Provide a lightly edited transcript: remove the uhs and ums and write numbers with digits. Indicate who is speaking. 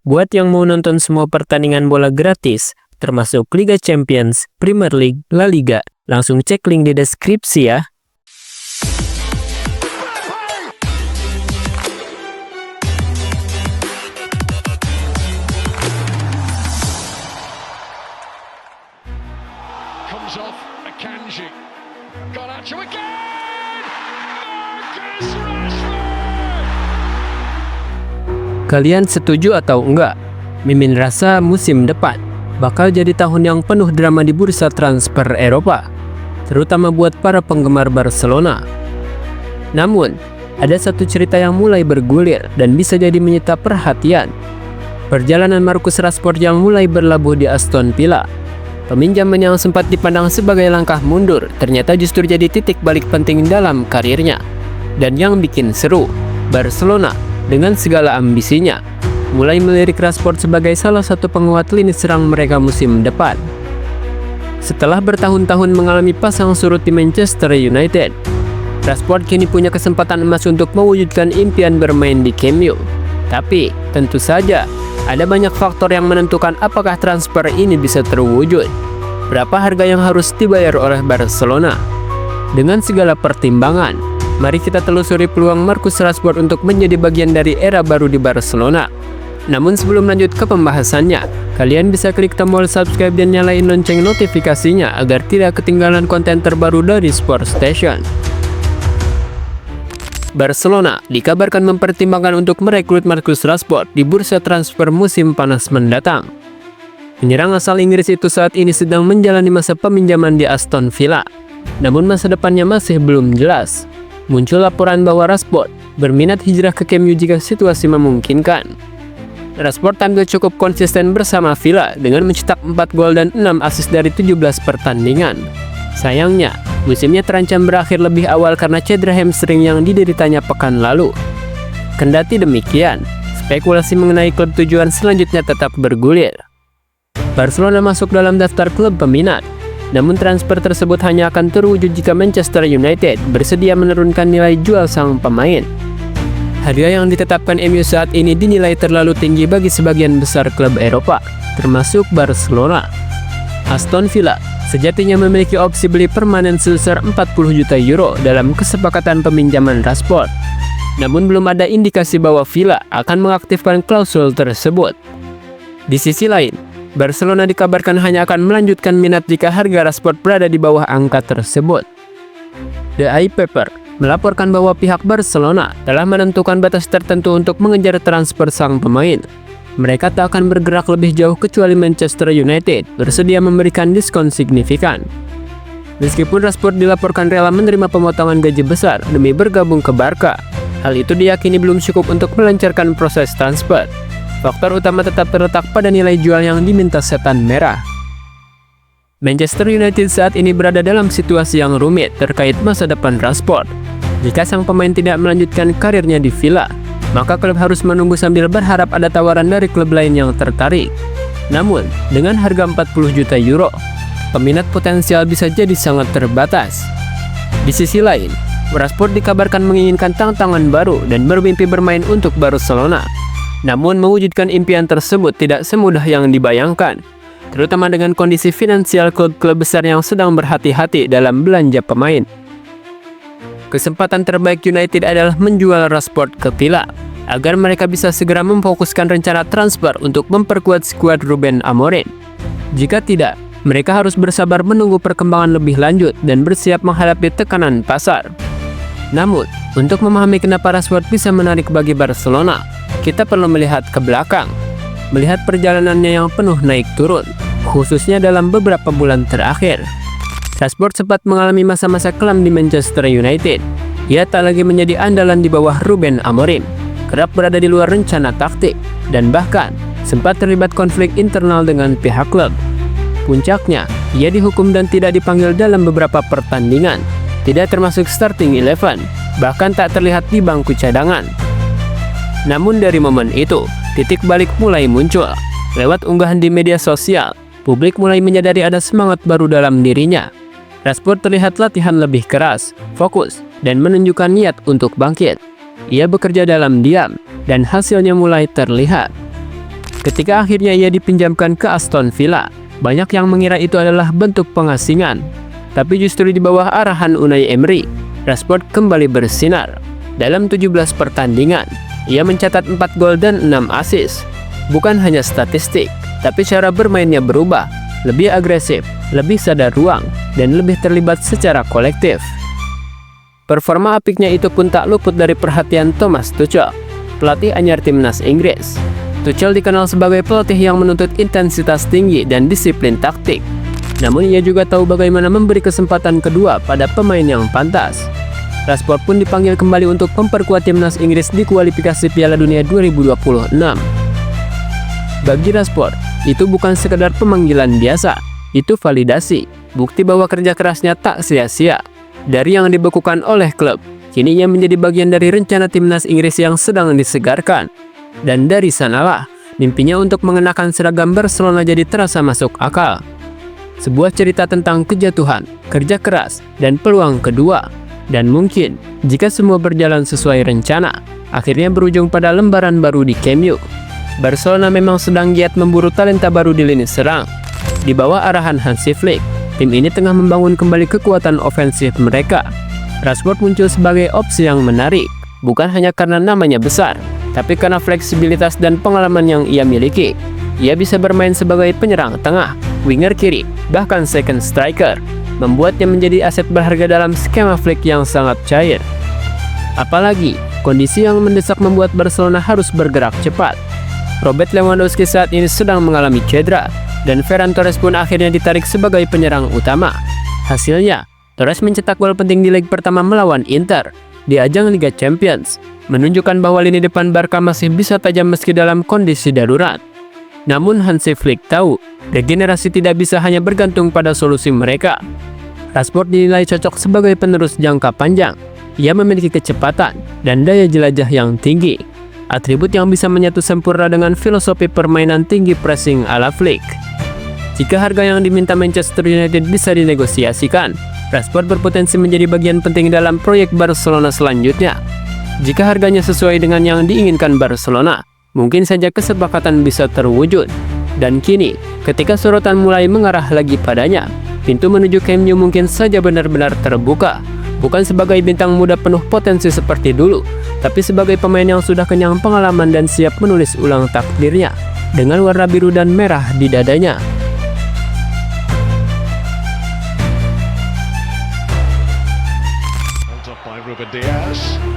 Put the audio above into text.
Speaker 1: Buat yang mau nonton semua pertandingan bola gratis, termasuk Liga Champions, Premier League, La Liga, langsung cek link di deskripsi ya.
Speaker 2: Comes off Akanji. Garnacho again! Marcus Rashford!
Speaker 1: Kalian setuju atau enggak? Mimin rasa musim depan bakal jadi tahun yang penuh drama di bursa transfer Eropa, terutama buat para penggemar Barcelona. Namun, ada satu cerita yang mulai bergulir dan bisa jadi menyita perhatian. Perjalanan Marcus Rashford yang mulai berlabuh di Aston Villa. Peminjaman yang sempat dipandang sebagai langkah mundur ternyata justru jadi titik balik penting dalam karirnya. Dan yang bikin seru, Barcelona dengan segala ambisinya mulai melirik Rashford sebagai salah satu penguat lini serang mereka musim depan. Setelah bertahun-tahun mengalami pasang surut di Manchester United, Rashford kini punya kesempatan emas untuk mewujudkan impian bermain di Camp Nou. Tapi tentu saja ada banyak faktor yang menentukan apakah transfer ini bisa terwujud. Berapa harga yang harus dibayar oleh Barcelona? Dengan segala pertimbangan, mari kita telusuri peluang Marcus Rashford untuk menjadi bagian dari era baru di Barcelona. Namun sebelum lanjut ke pembahasannya, kalian bisa klik tombol subscribe dan nyalain lonceng notifikasinya agar tidak ketinggalan konten terbaru dari Sport Station. Barcelona dikabarkan mempertimbangkan untuk merekrut Marcus Rashford di bursa transfer musim panas mendatang. Penyerang asal Inggris itu saat ini sedang menjalani masa peminjaman di Aston Villa, namun masa depannya masih belum jelas. Muncul laporan bahwa Rashford berminat hijrah ke Camp Nou jika situasi memungkinkan. Rashford tampil cukup konsisten bersama Villa dengan mencetak 4 gol dan 6 assist dari 17 pertandingan. Sayangnya, musimnya terancam berakhir lebih awal karena cedera hamstring yang dideritanya pekan lalu. Kendati demikian, spekulasi mengenai klub tujuan selanjutnya tetap bergulir. Barcelona masuk dalam daftar klub peminat, namun transfer tersebut hanya akan terwujud jika Manchester United bersedia menurunkan nilai jual sang pemain. Harga yang ditetapkan MU saat ini dinilai terlalu tinggi bagi sebagian besar klub Eropa, termasuk Barcelona. Aston Villa sejatinya memiliki opsi beli permanen sebesar 40 juta euro dalam kesepakatan peminjaman Rashford. Namun belum ada indikasi bahwa Villa akan mengaktifkan klausul tersebut. Di sisi lain, Barcelona dikabarkan hanya akan melanjutkan minat jika harga Rashford berada di bawah angka tersebut. The Eye Paper melaporkan bahwa pihak Barcelona telah menentukan batas tertentu untuk mengejar transfer sang pemain. Mereka tak akan bergerak lebih jauh kecuali Manchester United bersedia memberikan diskon signifikan. Meskipun Rashford dilaporkan rela menerima pemotongan gaji besar demi bergabung ke Barca, hal itu diyakini belum cukup untuk melancarkan proses transfer. Faktor utama tetap terletak pada nilai jual yang diminta setan merah. Manchester United saat ini berada dalam situasi yang rumit terkait masa depan Rashford. Jika sang pemain tidak melanjutkan karirnya di Villa, maka klub harus menunggu sambil berharap ada tawaran dari klub lain yang tertarik. Namun, dengan harga 40 juta euro, peminat potensial bisa jadi sangat terbatas. Di sisi lain, Rashford dikabarkan menginginkan tantangan baru dan bermimpi bermain untuk Barcelona. Namun, mewujudkan impian tersebut tidak semudah yang dibayangkan, terutama dengan kondisi finansial klub-klub besar yang sedang berhati-hati dalam belanja pemain. Kesempatan terbaik United adalah menjual Rashford ke Villa, agar mereka bisa segera memfokuskan rencana transfer untuk memperkuat skuad Ruben Amorim. Jika tidak, mereka harus bersabar menunggu perkembangan lebih lanjut dan bersiap menghadapi tekanan pasar. Namun, untuk memahami kenapa Rashford bisa menarik bagi Barcelona, kita perlu melihat ke belakang. Melihat perjalanannya yang penuh naik turun, khususnya dalam beberapa bulan terakhir. Rashford sempat mengalami masa-masa kelam di Manchester United. Ia tak lagi menjadi andalan di bawah Ruben Amorim, kerap berada di luar rencana taktik, dan bahkan sempat terlibat konflik internal dengan pihak klub. Puncaknya, ia dihukum dan tidak dipanggil dalam beberapa pertandingan, tidak termasuk starting 11, bahkan tak terlihat di bangku cadangan. Namun dari momen itu, titik balik mulai muncul. Lewat unggahan di media sosial, publik mulai menyadari ada semangat baru dalam dirinya. Rashford terlihat latihan lebih keras, fokus, dan menunjukkan niat untuk bangkit. Ia bekerja dalam diam, dan hasilnya mulai terlihat. Ketika akhirnya ia dipinjamkan ke Aston Villa, banyak yang mengira itu adalah bentuk pengasingan. Tapi justru di bawah arahan Unai Emery, Rashford kembali bersinar. Dalam 17 pertandingan, ia mencatat 4 gol dan 6 assist. Bukan hanya statistik, tapi cara bermainnya berubah, lebih agresif, lebih sadar ruang, dan lebih terlibat secara kolektif. Performa apiknya itu pun tak luput dari perhatian Thomas Tuchel, pelatih anyar timnas Inggris. Tuchel dikenal sebagai pelatih yang menuntut intensitas tinggi dan disiplin taktik. Namun ia juga tahu bagaimana memberi kesempatan kedua pada pemain yang pantas. Rashford pun dipanggil kembali untuk memperkuat timnas Inggris di kualifikasi Piala Dunia 2026. Bagi Rashford, itu bukan sekedar pemanggilan biasa, itu validasi, bukti bahwa kerja kerasnya tak sia-sia. Dari yang dibekukan oleh klub, kini ia menjadi bagian dari rencana timnas Inggris yang sedang disegarkan. Dan dari sanalah, mimpinya untuk mengenakan seragam Barcelona jadi terasa masuk akal. Sebuah cerita tentang kejatuhan, kerja keras, dan peluang kedua. Dan mungkin, jika semua berjalan sesuai rencana, akhirnya berujung pada lembaran baru di Camp Nou. Barcelona memang sedang giat memburu talenta baru di lini serang. Di bawah arahan Hansi Flick, tim ini tengah membangun kembali kekuatan ofensif mereka. Rashford muncul sebagai opsi yang menarik, bukan hanya karena namanya besar, tapi karena fleksibilitas dan pengalaman yang ia miliki. Ia bisa bermain sebagai penyerang tengah, winger kiri, bahkan second striker, membuatnya menjadi aset berharga dalam skema Flick yang sangat cair. Apalagi, kondisi yang mendesak membuat Barcelona harus bergerak cepat. Robert Lewandowski saat ini sedang mengalami cedera, dan Ferran Torres pun akhirnya ditarik sebagai penyerang utama. Hasilnya, Torres mencetak gol penting di leg pertama melawan Inter di ajang Liga Champions, menunjukkan bahwa lini depan Barca masih bisa tajam meski dalam kondisi darurat. Namun Hansi Flick tahu, regenerasi tidak bisa hanya bergantung pada solusi mereka. Rashford dinilai cocok sebagai penerus jangka panjang. Ia memiliki kecepatan dan daya jelajah yang tinggi, atribut yang bisa menyatu sempurna dengan filosofi permainan tinggi pressing ala Flick. Jika harga yang diminta Manchester United bisa dinegosiasikan, Rashford berpotensi menjadi bagian penting dalam proyek Barcelona selanjutnya. Jika harganya sesuai dengan yang diinginkan Barcelona, mungkin saja kesepakatan bisa terwujud. Dan kini, ketika sorotan mulai mengarah lagi padanya, pintu menuju Camp Nou mungkin saja benar-benar terbuka. Bukan sebagai bintang muda penuh potensi seperti dulu, tapi sebagai pemain yang sudah kenyang pengalaman dan siap menulis ulang takdirnya dengan warna biru dan merah di dadanya.
Speaker 2: Hold up by Ruben Dias.